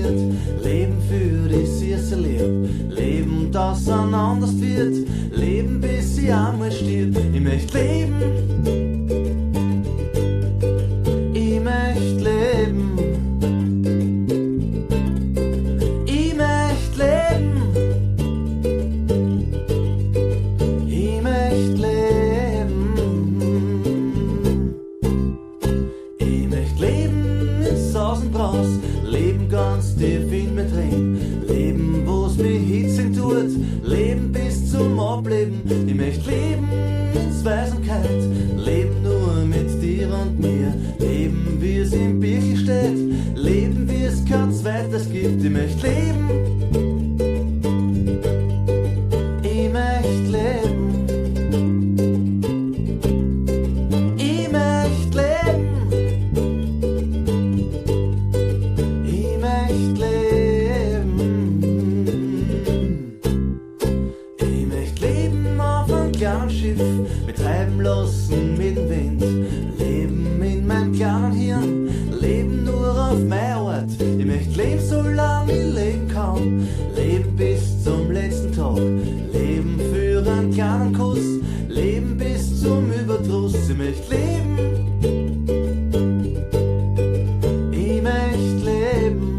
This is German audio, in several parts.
wird. Leben für die süße Liebe, Leben, das an anders wird. Leben, bis ich einmal stirb. Ich möchte leben, ich möchte leben, ich möchte leben, ich möchte leben, ich möchte leben in Saus und Braus, leben ganz tief in mir drin, leben, wo's mich hitzig tut, leben bis zum Ableben. Ich möchte leben in Zweisamkeit, leben nur mit dir und mir, leben wie es im Birchel steht, leben wie es kein zweites gibt. Ich möchte leben, ich möchte leben, ich möchte leben, ich möchte leben, ich möchte leben auf einem kleinen Schiff, mit treiben lassen mit dem Wind, leben in meinem kleinen Hirn, leben nur auf mein Ort. Ich möchte leben, solange ich leben kann, leben bis zum letzten Tag, leben für einen kleinen Kuss, leben bis zum Überdruss. Ich möchte leben, ich möchte leben,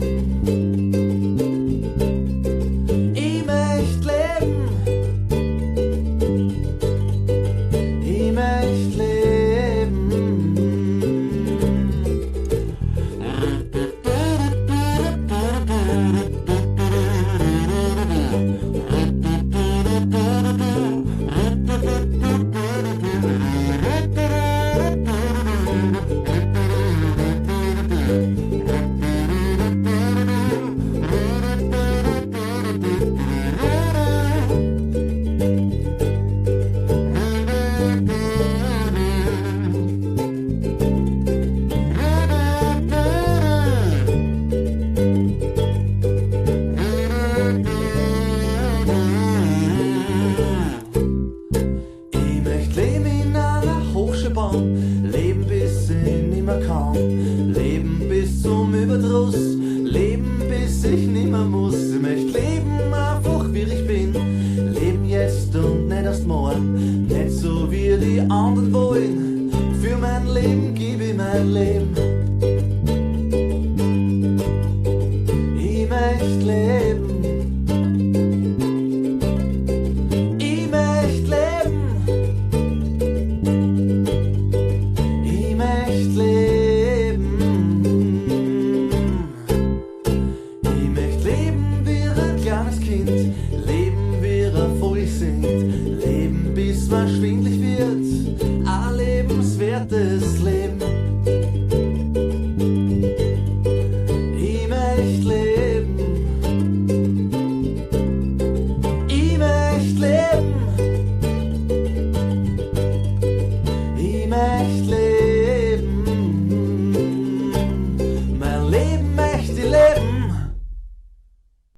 ich möchte leben, ich möchte leben. Ich möchte leben in einer Hochschulbahn, leben bis ich nimmer kann, leben bis zum Überdruss, leben bis ich nimmer muss. Ich möchte leben einfach wie ich bin, leben jetzt und nicht erst morgen, nicht so wie die anderen wollen. Für mein Leben gebe ich mein Leben. Ich möchte leben, ich möchte leben, ich möchte leben, ich möchte leben wie ein kleines Kind, leben wie ein Vogel singt, leben bis man schwindlig wird, ein lebenswertes Leben. Ich möchte leben.